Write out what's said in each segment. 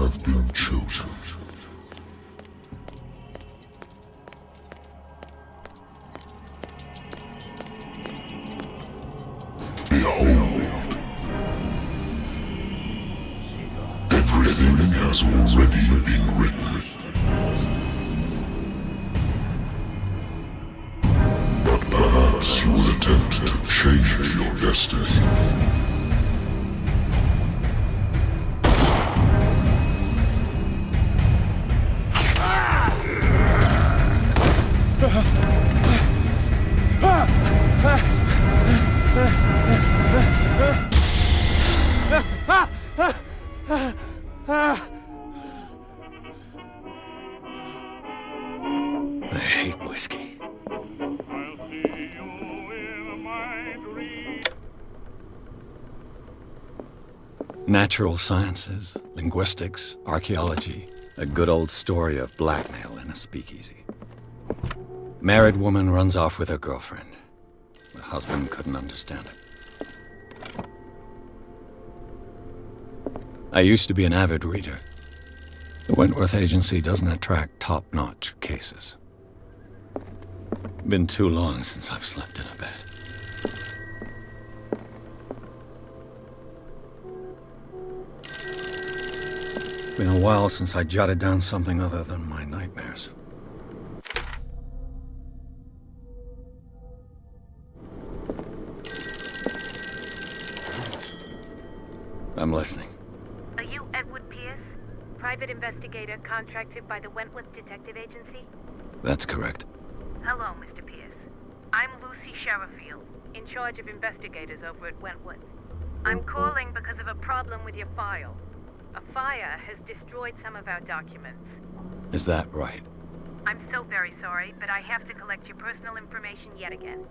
have been chosen. Behold. Everything has already been written. But perhaps you will attempt to change your destiny. I hate whiskey. Natural sciences, linguistics, archaeology, a good old story of blackmail in a speakeasy. Married woman runs off with her girlfriend. The husband couldn't understand it. I used to be an avid reader. The Wentworth Agency doesn't attract top-notch cases. Been too long since I've slept in a bed. Been a while since I jotted down something other than my nightmares. I'm listening. Are you Edward Pierce, private investigator contracted by the Wentworth Detective Agency? That's correct. Hello, Mr. Pierce. I'm Lucy Sherifield, in charge of investigators over at Wentworth. I'm calling because of a problem with your file. A fire has destroyed some of our documents. Is that right? I'm so very sorry, but I have to collect your personal information yet again.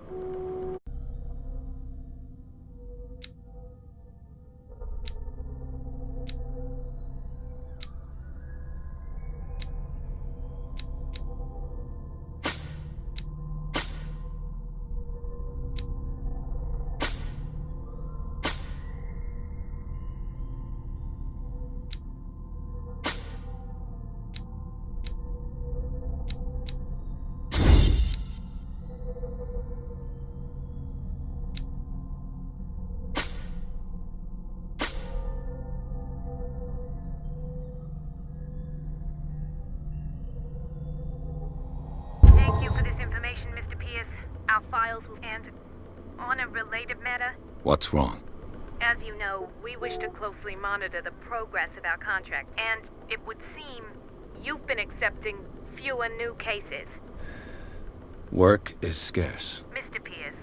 Thank you for this information, Mr. Pierce. Our files will end. On a related matter, What's wrong? as you know, we wish to closely monitor the progress of our contract, and it would seem you've been accepting fewer new cases. Work is scarce. Mr. Pierce,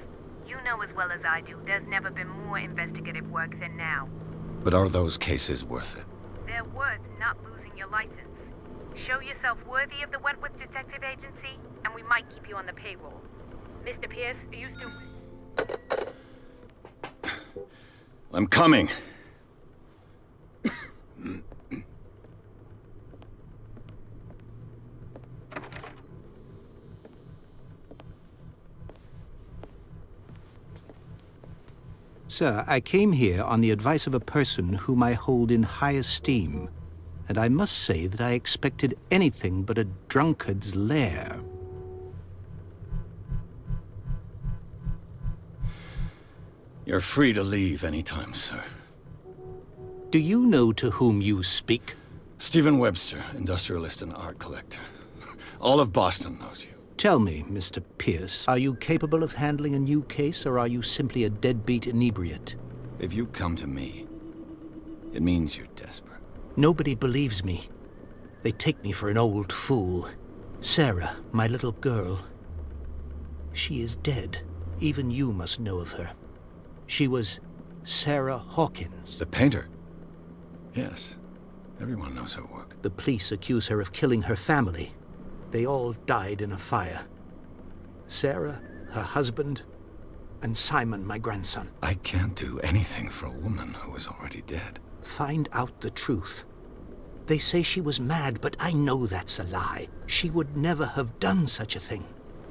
you know as well as I do, there's never been more investigative work than now. But are those cases worth it? They're worth not losing your license. Show yourself worthy of the Wentworth Detective Agency, and we might keep you on the payroll. Mr. Pierce, are you still... I'm coming. Sir, I came here on the advice of a person whom I hold in high esteem, and I must say that I expected anything but a drunkard's lair. You're free to leave anytime, sir. Do you know to whom you speak? Stephen Webster, industrialist and art collector. All of Boston knows you. Tell me, Mr. Pierce, are you capable of handling a new case, or are you simply a deadbeat inebriate? If you come to me, it means you're desperate. Nobody believes me. They take me for an old fool. Sarah, my little girl. She is dead. Even you must know of her. She was Sarah Hawkins. The painter? Yes. Everyone knows her work. The police accuse her of killing her family. They all died in a fire. Sarah, her husband, and Simon, my grandson. I can't do anything for a woman who is already dead. Find out the truth. They say she was mad, but I know that's a lie. She would never have done such a thing.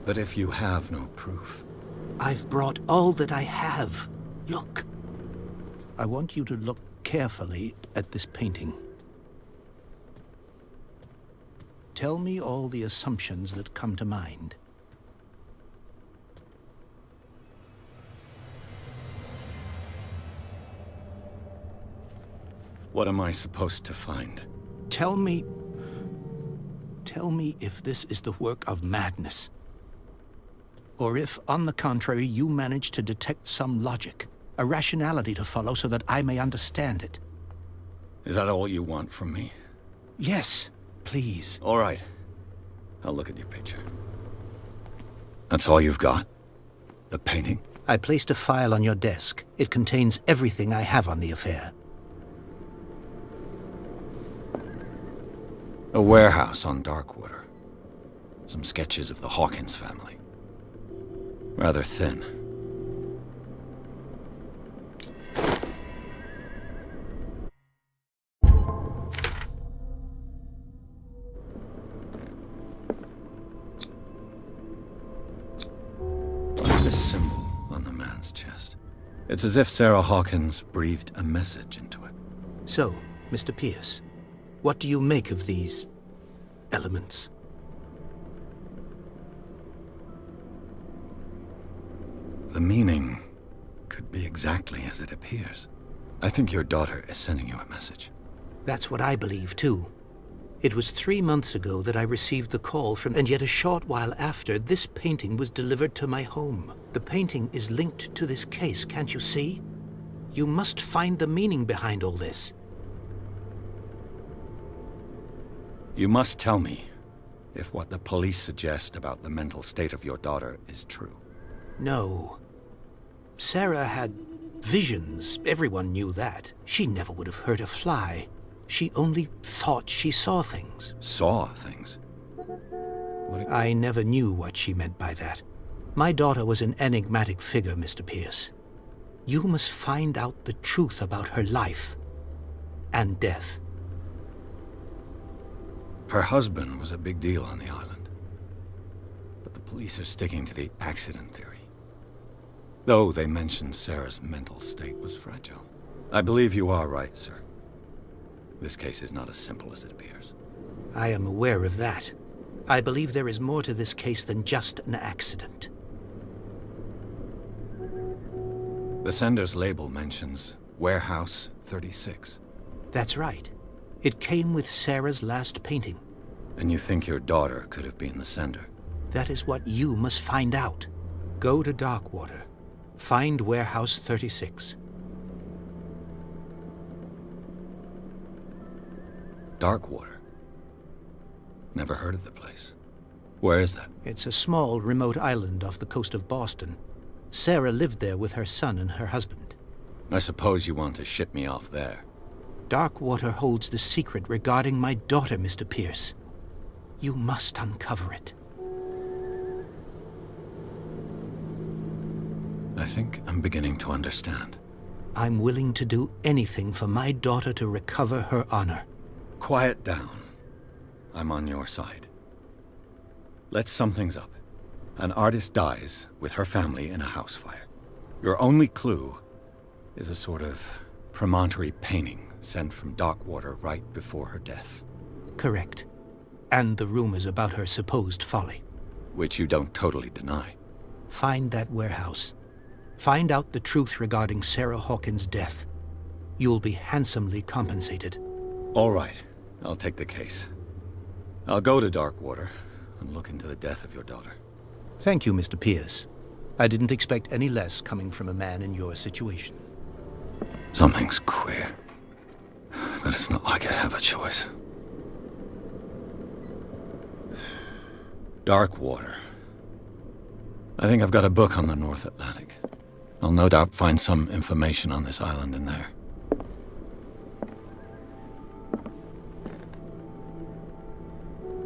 But if you have no proof... I've brought all that I have. Look. I want you to look carefully at this painting. Tell me all the assumptions that come to mind. What am I supposed to find? Tell me if this is the work of madness. Or if, on the contrary, you manage to detect some logic, a rationality to follow so that I may understand it. Is that all you want from me? Yes, please. All right. I'll look at your picture. That's all you've got? The painting? I placed a file on your desk. It contains everything I have on the affair. A warehouse on Darkwater. Some sketches of the Hawkins family. Rather thin. What's this symbol on the man's chest? It's as if Sarah Hawkins breathed a message into it. So, Mr. Pierce, what do you make of these elements? The meaning could be exactly as it appears. I think your daughter is sending you a message. That's what I believe, too. It was 3 months ago that I received the call from, and yet a short while after, this painting was delivered to my home. The painting is linked to this case, can't you see? You must find the meaning behind all this. You must tell me if what the police suggest about the mental state of your daughter is true. No. Sarah had visions. Everyone knew that. She never would have hurt a fly. She only thought she saw things. Saw things? I never knew what she meant by that. My daughter was an enigmatic figure, Mr. Pierce. You must find out the truth about her life and death. Her husband was a big deal on the island. But the police are sticking to the accident theory. Though they mentioned Sarah's mental state was fragile. I believe you are right, sir. This case is not as simple as it appears. I am aware of that. I believe there is more to this case than just an accident. The sender's label mentions Warehouse 36. That's right. It came with Sarah's last painting. And you think your daughter could have been the sender? That is what you must find out. Go to Darkwater. Find Warehouse 36. Darkwater? Never heard of the place. Where is that? It's a small, remote island off the coast of Boston. Sarah lived there with her son and her husband. I suppose you want to ship me off there. Darkwater holds the secret regarding my daughter, Mr. Pierce. You must uncover it. I think I'm beginning to understand. I'm willing to do anything for my daughter to recover her honor. Quiet down. I'm on your side. Let's sum things up. An artist dies with her family in a house fire. Your only clue is a sort of promontory painting sent from Darkwater right before her death. Correct. And the rumors about her supposed folly. Which you don't totally deny. Find that warehouse. Find out the truth regarding Sarah Hawkins' death. You'll be handsomely compensated. All right. I'll take the case. I'll go to Darkwater and look into the death of your daughter. Thank you, Mr. Pierce. I didn't expect any less coming from a man in your situation. Something's queer. But it's not like I have a choice. Darkwater. I think I've got a book on the North Atlantic. I'll no doubt find some information on this island in there.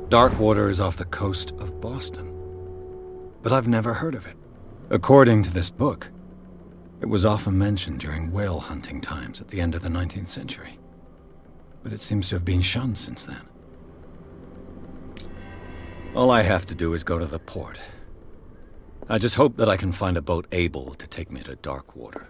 Darkwater is off the coast of Boston. But I've never heard of it. According to this book, it was often mentioned during whale hunting times at the end of the 19th century. But it seems to have been shunned since then. All I have to do is go to the port. I just hope that I can find a boat able to take me to Darkwater.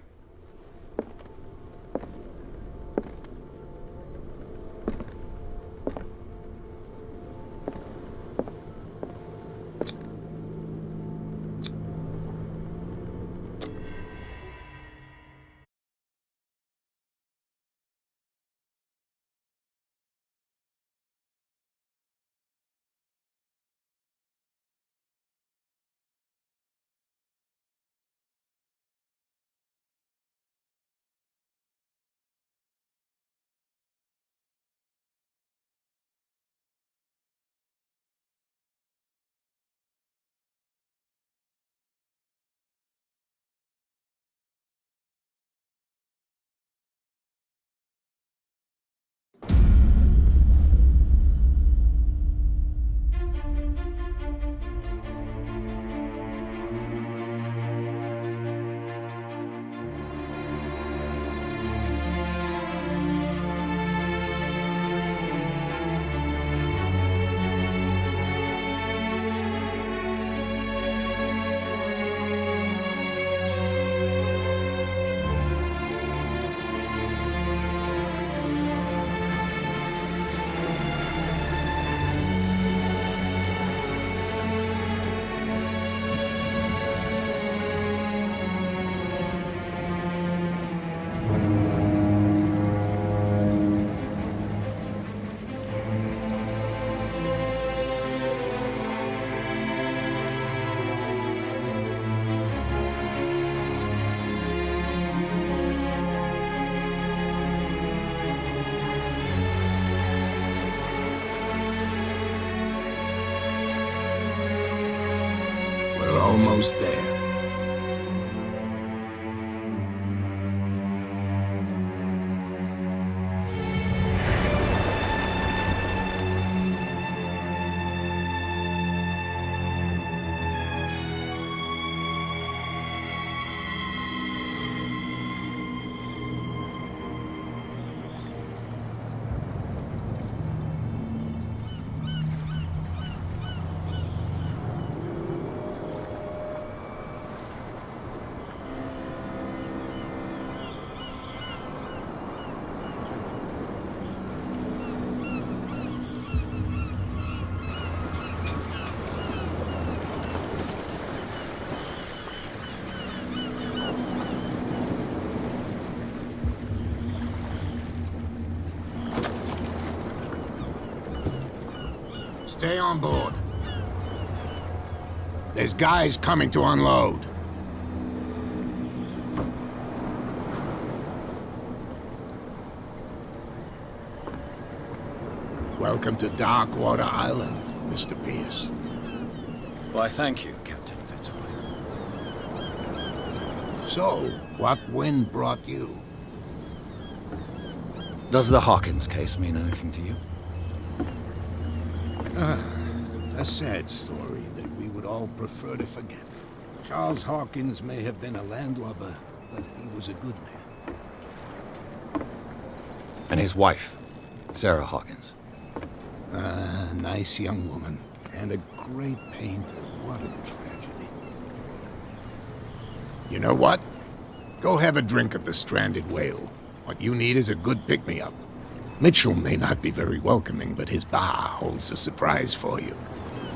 almost there. Stay on board. There's guys coming to unload. Welcome to Darkwater Island, Mr. Pierce. Why, thank you, Captain Fitzroy. So, what wind brought you? Does the Hawkins case mean anything to you? A sad story that we would all prefer to forget. Charles Hawkins may have been a landlubber, but he was a good man. And his wife, Sarah Hawkins. Nice young woman, and a great painter. What a tragedy. You know what? Go have a drink at the Stranded Whale. What you need is a good pick-me-up. Mitchell may not be very welcoming, but his bar holds a surprise for you.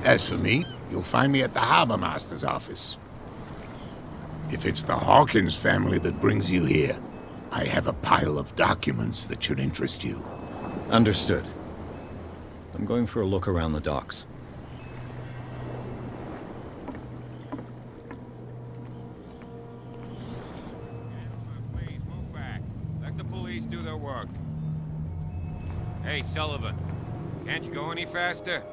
As for me, you'll find me at the Harbor Master's office. If it's the Hawkins family that brings you here, I have a pile of documents that should interest you. Understood. I'm going for a look around the docks. Please move back. Let the police do their work. Hey, Sullivan, can't you go any faster?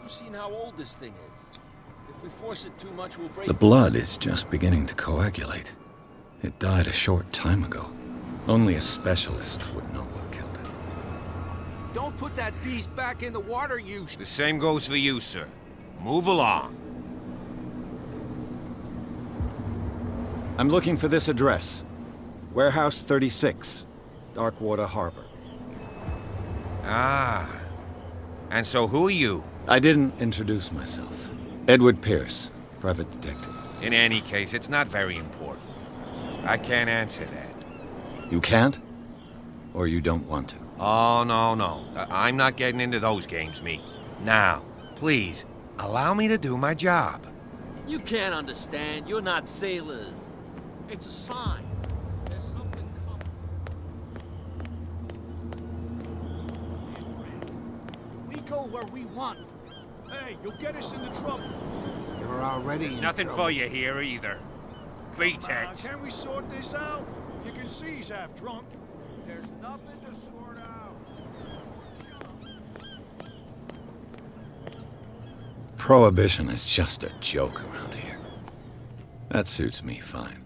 You've seen how old this thing is. If we force it too much, we'll break... The blood is just beginning to coagulate. It died a short time ago. Only a specialist would know what killed it. Don't put that beast back in the water, you... The same goes for you, sir. Move along. I'm looking for this address. Warehouse 36, Darkwater Harbor. Ah. And so who are you? I didn't introduce myself. Edward Pierce, private detective. In any case, it's not very important. I can't answer that. You can't? Or you don't want to? Oh, no. I'm not getting into those games, me. Now, please, allow me to do my job. You can't understand. You're not sailors. It's a sign. There's something coming. We go where we want. Hey, you'll get us into trouble. You're already in Nothing trouble. for you here, either. Beat it. Can we sort this out? You can see he's half drunk. There's nothing to sort out. Prohibition is just a joke around here. That suits me fine.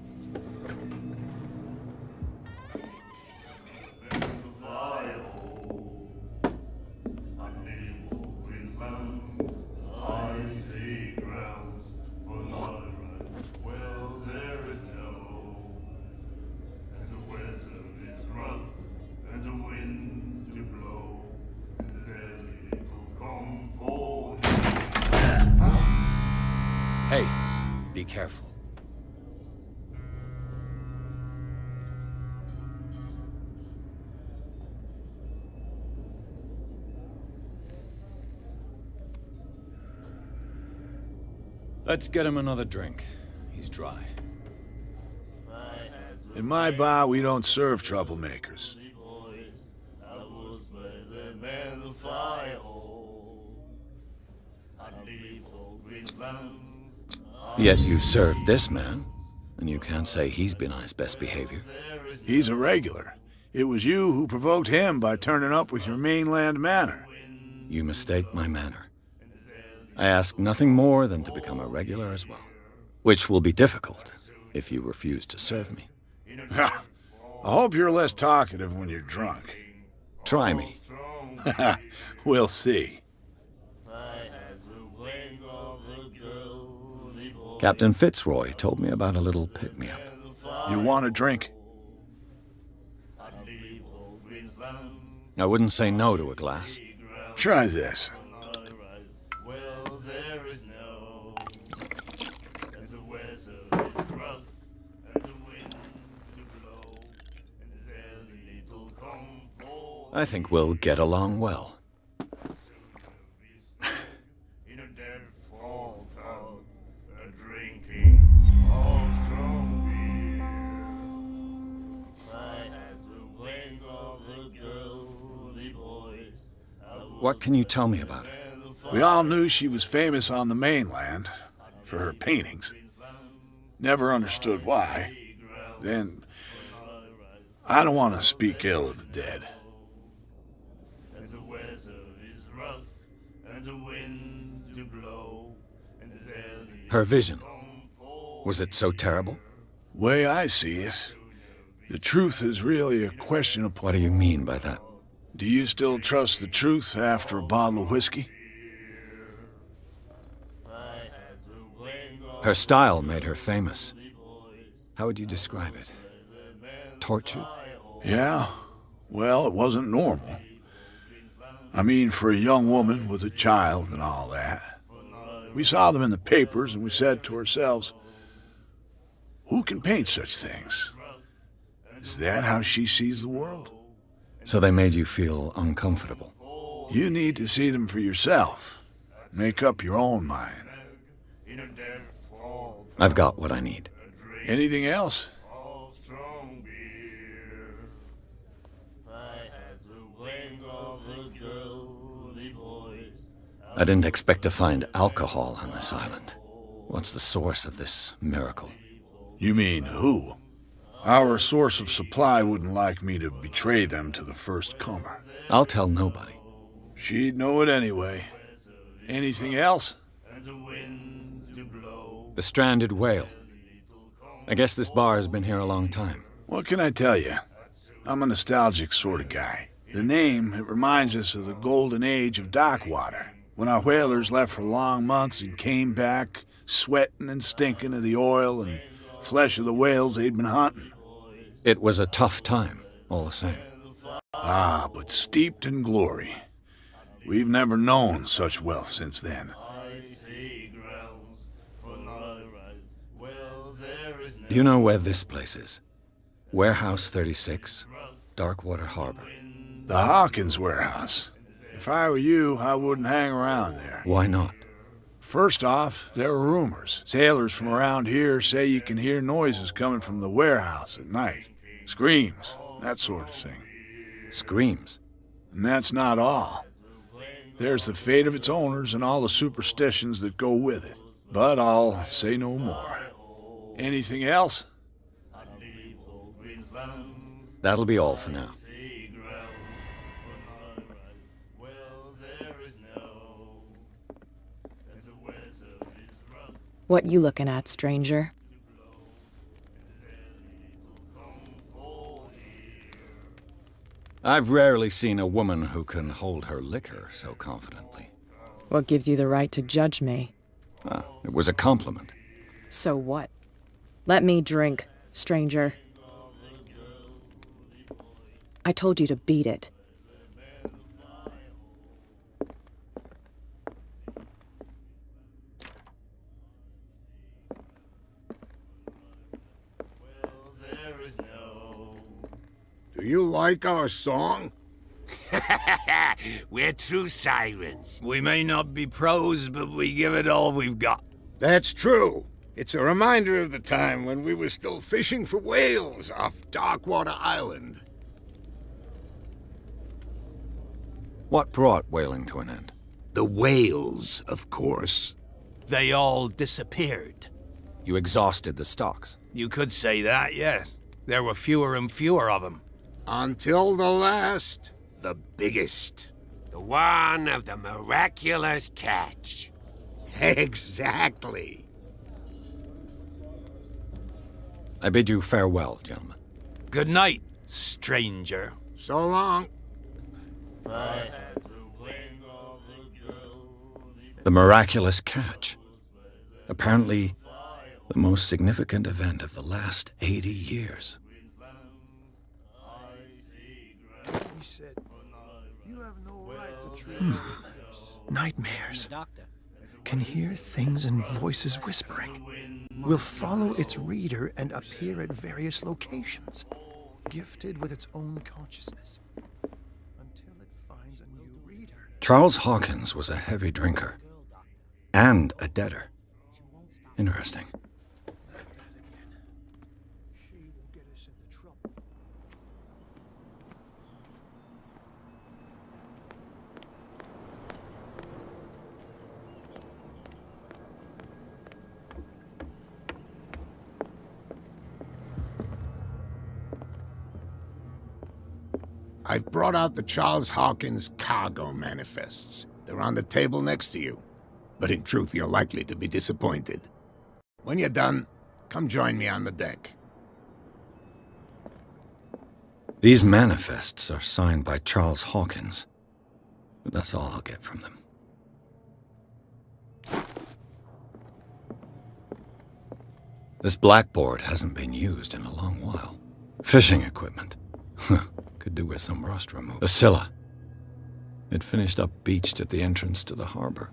Hey, be careful. Let's get him another drink. He's dry. In my bar, we don't serve troublemakers. Yet you served this man, and you can't say he's been on his best behavior. He's a regular. It was you who provoked him by turning up with your mainland manner. You mistake my manner. I ask nothing more than to become a regular as well. Which will be difficult if you refuse to serve me. I hope you're less talkative when you're drunk. Try me. We'll see. Captain Fitzroy told me about a little pick-me-up. You want a drink? I wouldn't say no to a glass. Try this. I think we'll get along well. What can you tell me about her? We all knew she was famous on the mainland for her paintings. Never understood why. Then, I don't want to speak ill of the dead. Her vision. Was it so terrible? Way I see it, the truth is really a question of... What do you mean by that? Do you still trust the truth after a bottle of whiskey? Her style made her famous. How would you describe it? Tortured? Yeah, well, it wasn't normal. I mean, for a young woman with a child and all that. We saw them in the papers and we said to ourselves, who can paint such things? Is that how she sees the world? So they made you feel uncomfortable? You need to see them for yourself. Make up your own mind. I've got what I need. Anything else? I didn't expect to find alcohol on this island. What's the source of this miracle? You mean who? Our source of supply wouldn't like me to betray them to the first comer. I'll tell nobody. She'd know it anyway. Anything else? The stranded whale. I guess this bar has been here a long time. What can I tell you? I'm a nostalgic sort of guy. The name, it reminds us of the golden age of dock water, when our whalers left for long months and came back sweating and stinking of the oil and flesh of the whales they'd been hunting. It was a tough time, all the same. Ah, but steeped in glory. We've never known such wealth since then. Do you know where this place is? Warehouse 36, Darkwater Harbor. The Hawkins warehouse. If I were you, I wouldn't hang around there. Why not? First off, there are rumors. Sailors from around here say you can hear noises coming from the warehouse at night. Screams, that sort of thing. Screams? And that's not all. There's the fate of its owners and all the superstitions that go with it. But I'll say no more. Anything else? That'll be all for now. What you looking at, stranger? I've rarely seen a woman who can hold her liquor so confidently. What gives you the right to judge me? Ah, it was a compliment. So what? Let me drink, stranger. I told you to beat it. Do you like our song? We're true sirens. We may not be pros, but we give it all we've got. That's true. It's a reminder of the time when we were still fishing for whales off Darkwater Island. What brought whaling to an end? The whales, of course. They all disappeared. You exhausted the stocks. You could say that, yes. There were fewer and fewer of them. Until the last, the biggest. The one of the miraculous catch. Exactly. I bid you farewell, gentlemen. Good night, stranger. So long. The miraculous catch. Apparently, the most significant event of the last 80 years. He said, you have no right to treat us. Nightmares. Can hear things and voices whispering. Will follow its reader and appear at various locations, gifted with its own consciousness, until it finds a new reader. Charles Hawkins was a heavy drinker and a debtor. Interesting. She will get us into trouble. I've brought out the Charles Hawkins cargo manifests. They're on the table next to you. But in truth, you're likely to be disappointed. When you're done, come join me on the deck. These manifests are signed by Charles Hawkins, but that's all I'll get from them. This blackboard hasn't been used in a long while. Fishing equipment. Could do with some rust removal. The Scylla. It finished up beached at the entrance to the harbor.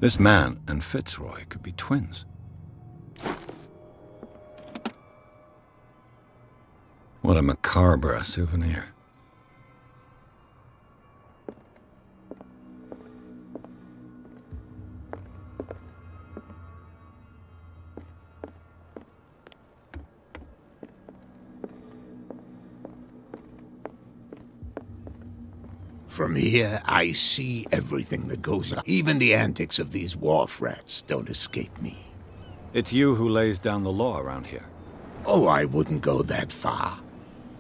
This man and Fitzroy could be twins. What a macabre souvenir. From here, I see everything that goes on. Even the antics of these wharf rats don't escape me. It's you who lays down the law around here. Oh, I wouldn't go that far.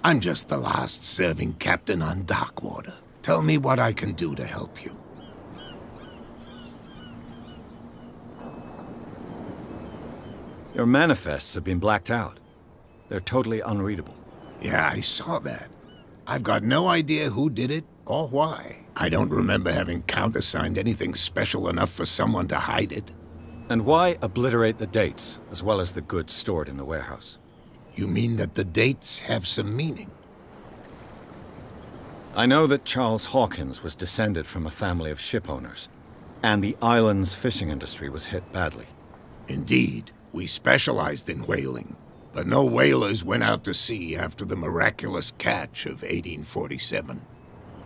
I'm just the last serving captain on Darkwater. Tell me what I can do to help you. Your manifests have been blacked out. They're totally unreadable. Yeah, I saw that. I've got no idea who did it or why. I don't remember having countersigned anything special enough for someone to hide it. And why obliterate the dates, as well as the goods stored in the warehouse? You mean that the dates have some meaning? I know that Charles Hawkins was descended from a family of ship owners, and the island's fishing industry was hit badly. Indeed, we specialized in whaling, but no whalers went out to sea after the miraculous catch of 1847.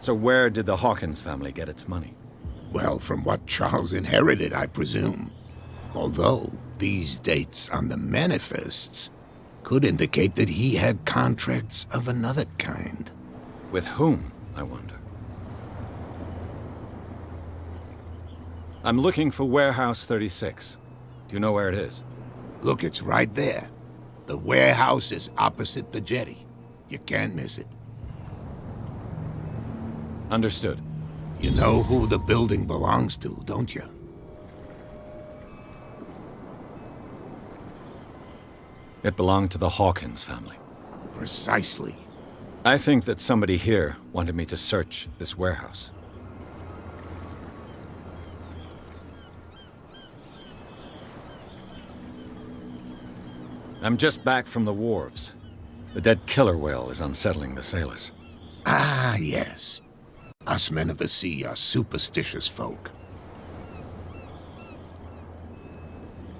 So where did the Hawkins family get its money? Well, from what Charles inherited, I presume. Although, these dates on the manifests could indicate that he had contracts of another kind. With whom, I wonder? I'm looking for Warehouse 36. Do you know where it is? Look, it's right there. The warehouse is opposite the jetty. You can't miss it. Understood. You know who the building belongs to, don't you? It belonged to the Hawkins family. Precisely. I think that somebody here wanted me to search this warehouse. I'm just back from the wharves. The dead killer whale is unsettling the sailors. Ah, yes. Us men of the sea are superstitious folk.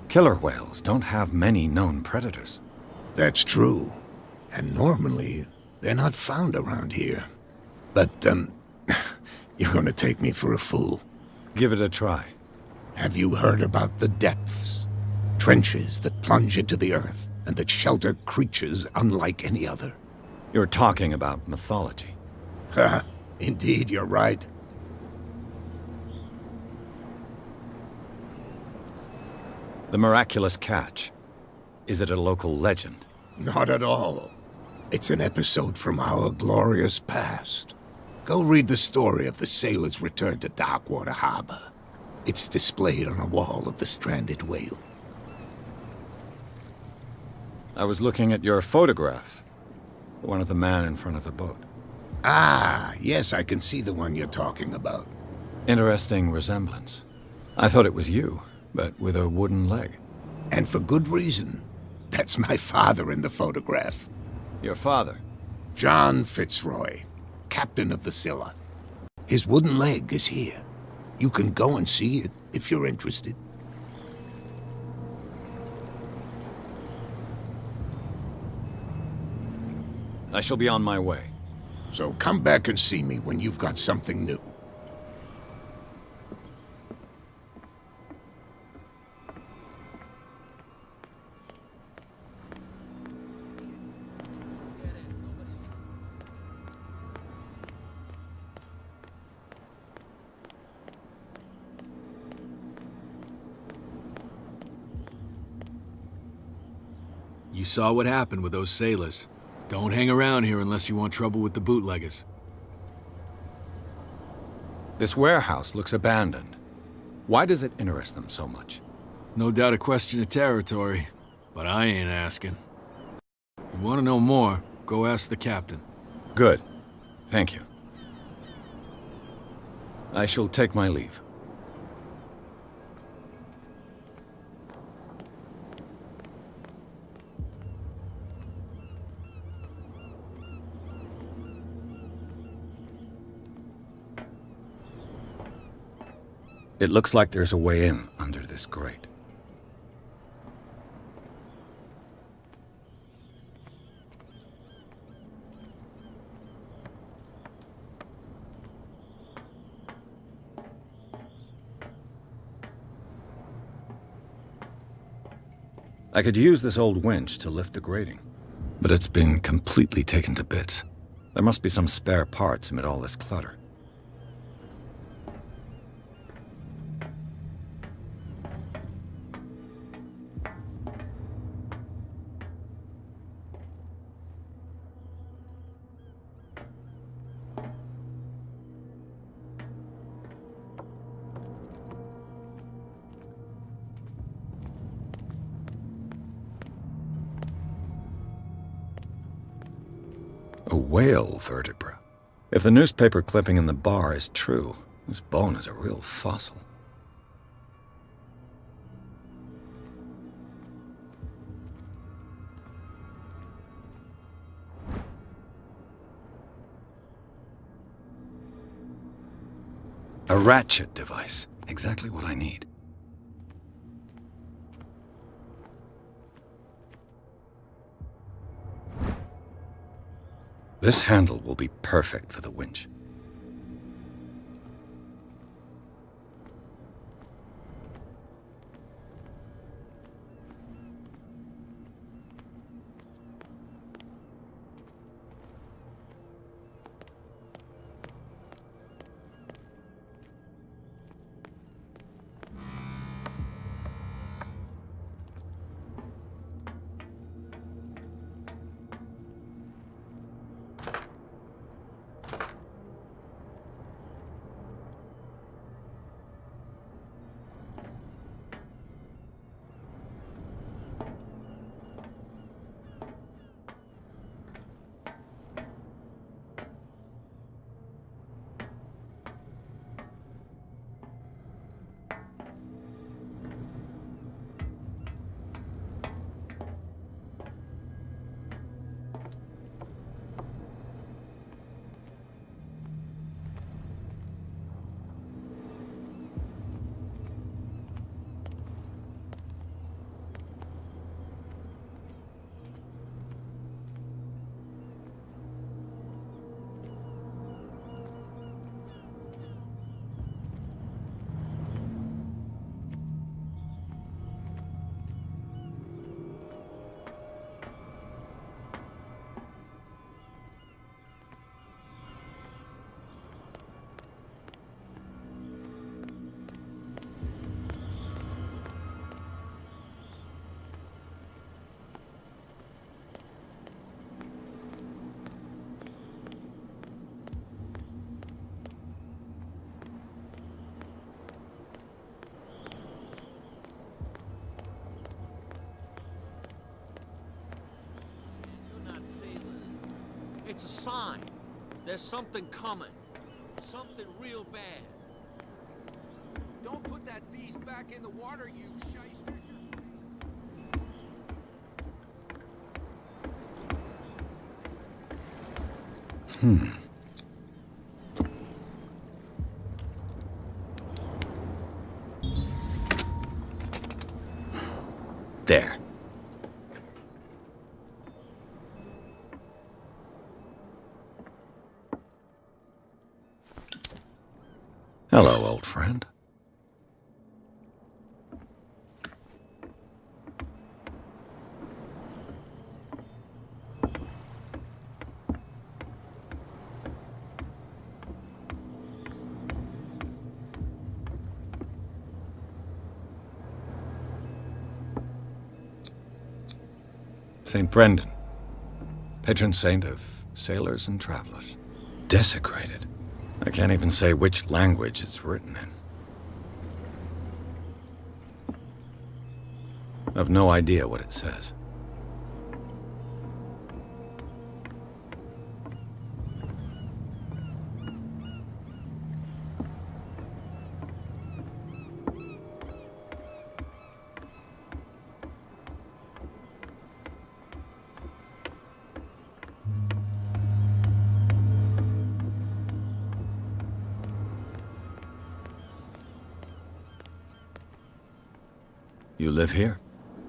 Killer whales don't have many known predators. That's true. And normally, they're not found around here. But, you're gonna take me for a fool. Give it a try. Have you heard about the depths? Trenches that plunge into the earth and that shelter creatures unlike any other. You're talking about mythology. Ha! Indeed, you're right. The miraculous catch. Is it a local legend? Not at all. It's an episode from our glorious past. Go read the story of the sailor's return to Darkwater Harbor. It's displayed on a wall of the stranded whale. I was looking at your photograph. The one of the man in front of the boat. Ah, yes, I can see the one you're talking about. Interesting resemblance. I thought it was you, but with a wooden leg. And for good reason. That's my father in the photograph. Your father? John Fitzroy, captain of the Scylla. His wooden leg is here. You can go and see it if you're interested. I shall be on my way. So come back and see me when you've got something new. You saw what happened with those sailors. Don't hang around here unless you want trouble with the bootleggers. This warehouse looks abandoned. Why does it interest them so much? No doubt a question of territory, but I ain't asking. If you want to know more, go ask the captain. Good. Thank you. I shall take my leave. It looks like there's a way in under this grate. I could use this old winch to lift the grating, but it's been completely taken to bits. There must be some spare parts amid all this clutter. A whale vertebra. If the newspaper clipping in the bar is true, this bone is a real fossil. A ratchet device. Exactly what I need. This handle will be perfect for the winch. It's a sign. There's something coming. Something real bad. Don't put that beast back in the water, you shyster. There. Hello, old friend. St. Brendan, patron saint of sailors and travelers. Desecrated. I can't even say which language it's written in. I've no idea what it says. You live here?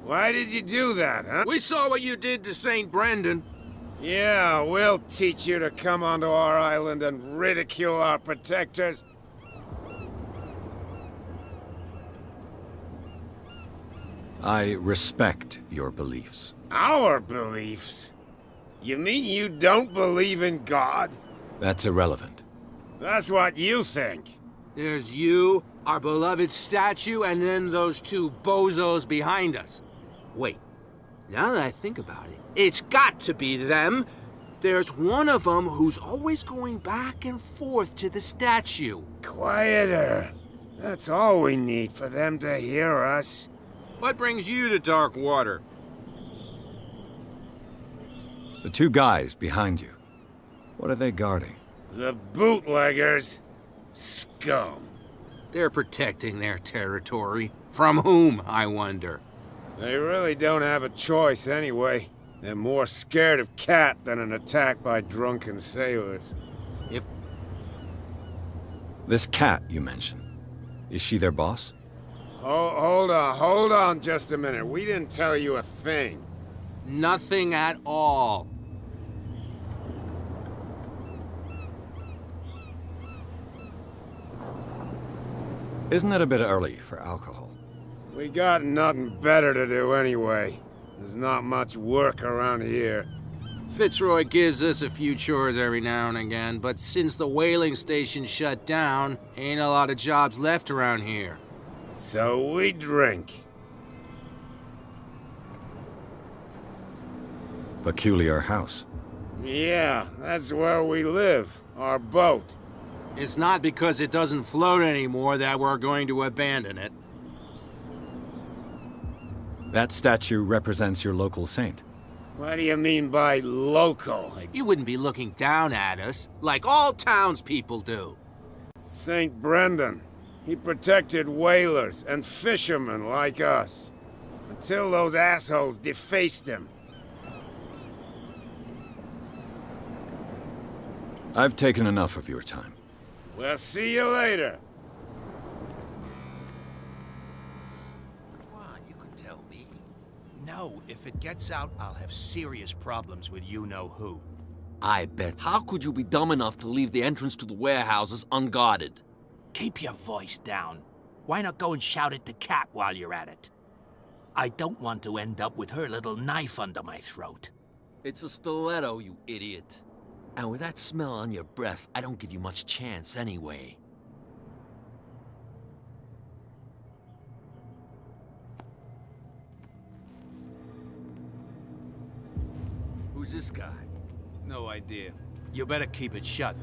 Why did you do that, huh? We saw what you did to St. Brendan. Yeah, we'll teach you to come onto our island and ridicule our protectors. I respect your beliefs. Our beliefs? You mean you don't believe in God? That's irrelevant. That's what you think. There's you, our beloved statue, and then those two bozos behind us. Wait, now that I think about it, it's got to be them. There's one of them who's always going back and forth to the statue. Quieter. That's all we need for them to hear us. What brings you to dark water? The two guys behind you. What are they guarding? The bootleggers. Scum. They're protecting their territory. From whom, I wonder? They really don't have a choice anyway. They're more scared of Cat than an attack by drunken sailors. If... This Cat you mentioned, is she their boss? Hold on just a minute. We didn't tell you a thing. Nothing at all. Isn't it a bit early for alcohol? We got nothing better to do anyway. There's not much work around here. Fitzroy gives us a few chores every now and again, but since the whaling station shut down, ain't a lot of jobs left around here. So we drink. Peculiar house. Yeah, that's where we live. Our boat. It's not because it doesn't float anymore that we're going to abandon it. That statue represents your local saint. What do you mean by local? You wouldn't be looking down at us, like all townspeople do. St. Brendan. He protected whalers and fishermen like us. Until those assholes defaced him. I've taken enough of your time. We'll see you later. Come on, you could tell me. No, if it gets out, I'll have serious problems with you-know-who. I bet. How could you be dumb enough to leave the entrance to the warehouses unguarded? Keep your voice down. Why not go and shout at the cat while you're at it? I don't want to end up with her little knife under my throat. It's a stiletto, you idiot. And with that smell on your breath, I don't give you much chance anyway. Who's this guy? No idea. You better keep it shut.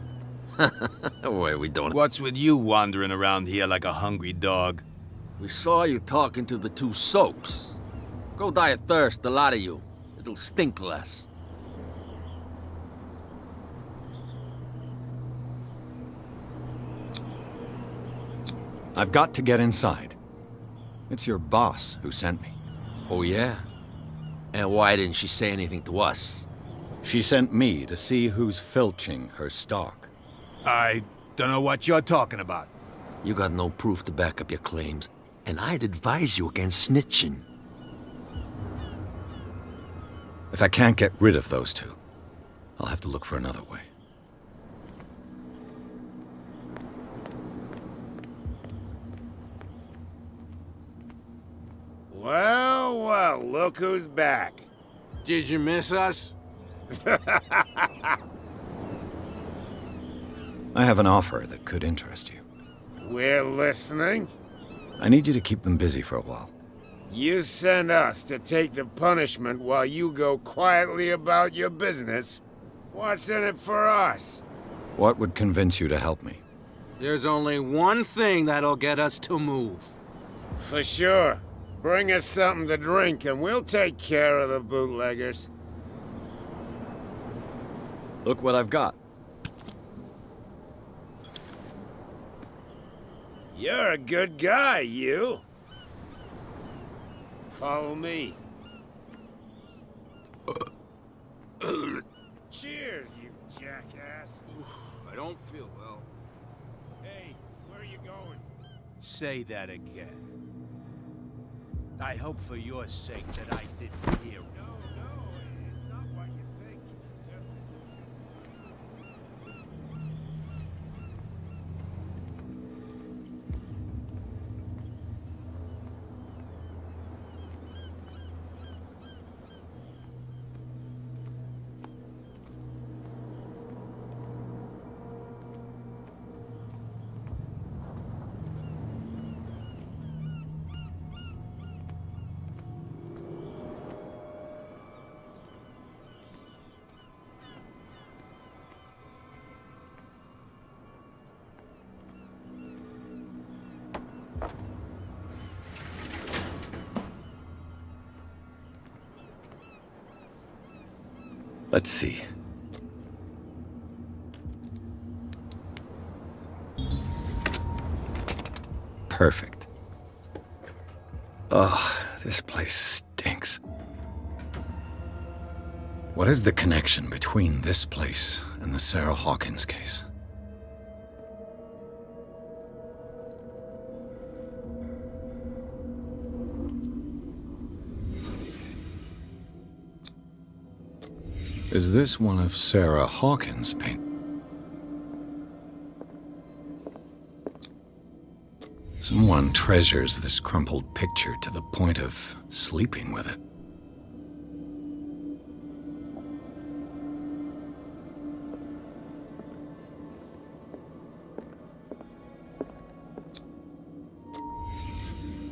Wait, we don't... What's with you wandering around here like a hungry dog? We saw you talking to the two soaks. Go die of thirst, the lot of you. It'll stink less. I've got to get inside. It's your boss who sent me. Oh, yeah? And why didn't she say anything to us? She sent me to see who's filching her stock. I don't know what you're talking about. You got no proof to back up your claims, and I'd advise you against snitching. If I can't get rid of those two, I'll have to look for another way. Well, well, look who's back. Did you miss us? I have an offer that could interest you. We're listening. I need you to keep them busy for a while. You send us to take the punishment while you go quietly about your business. What's in it for us? What would convince you to help me? There's only one thing that'll get us to move. For sure. Bring us something to drink and we'll take care of the bootleggers. Look what I've got. You're a good guy, you. Follow me. Cheers, you jackass. I don't feel well. Hey, where are you going? Say that again. I hope for your sake that I didn't hear it. No, it's not what you think. It's just that you should. Let's see. Perfect. Oh, this place stinks. What is the connection between this place and the Sarah Hawkins case? Is this one of Sarah Hawkins' paint? Someone treasures this crumpled picture to the point of sleeping with it.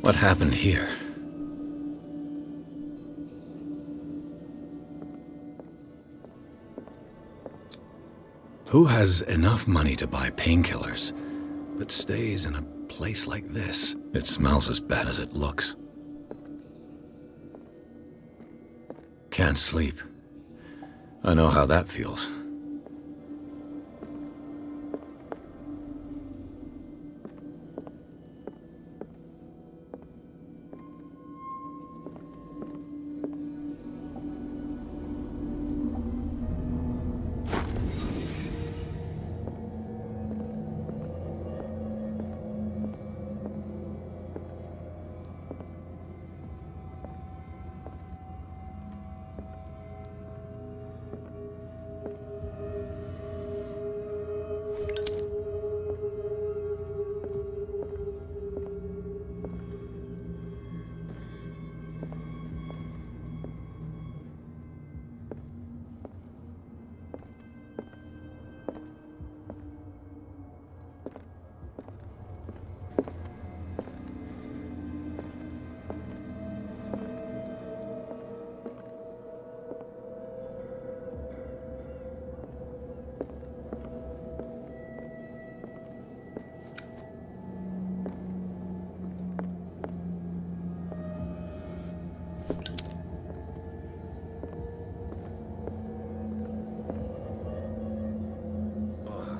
What happened here? Who has enough money to buy painkillers, but stays in a place like this? It smells as bad as it looks. Can't sleep. I know how that feels.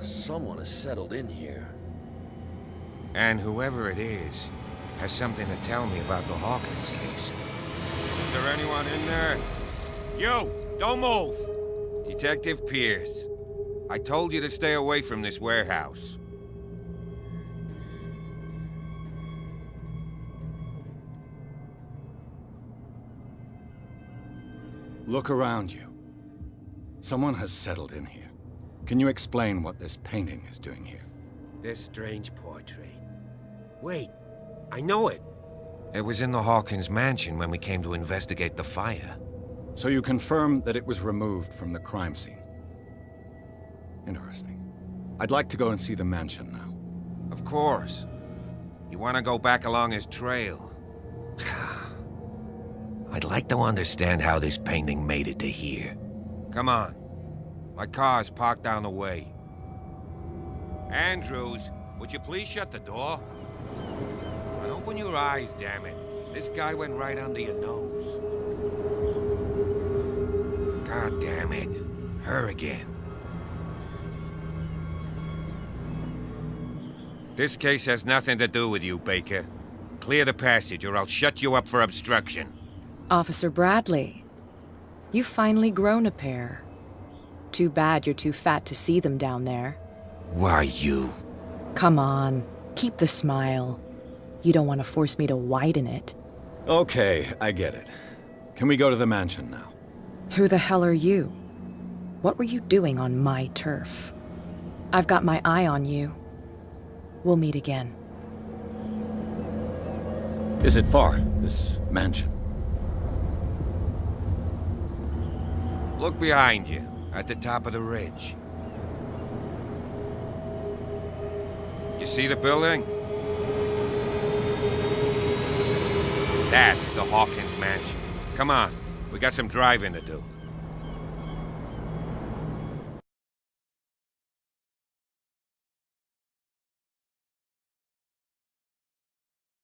Someone has settled in here. And whoever it is has something to tell me about the Hawkins case. Is there anyone in there? You! Don't move! Detective Pierce. I told you to stay away from this warehouse. Look around you. Someone has settled in here. Can you explain what this painting is doing here? This strange portrait. Wait, I know it. It was in the Hawkins mansion when we came to investigate the fire. So you confirm that it was removed from the crime scene. Interesting. I'd like to go and see the mansion now. Of course. You want to go back along his trail? I'd like to understand how this painting made it to here. Come on. My car's parked down the way. Andrews, would you please shut the door? And open your eyes, damn it. This guy went right under your nose. God damn it. Her again. This case has nothing to do with you, Baker. Clear the passage or I'll shut you up for obstruction. Officer Bradley, you've finally grown a pair. Too bad you're too fat to see them down there. Why, you? Come on, keep the smile. You don't want to force me to widen it. Okay, I get it. Can we go to the mansion now? Who the hell are you? What were you doing on my turf? I've got my eye on you. We'll meet again. Is it far, this mansion? Look behind you, at the top of the ridge. You see the building? That's the Hawkins mansion. Come on, we got some driving to do.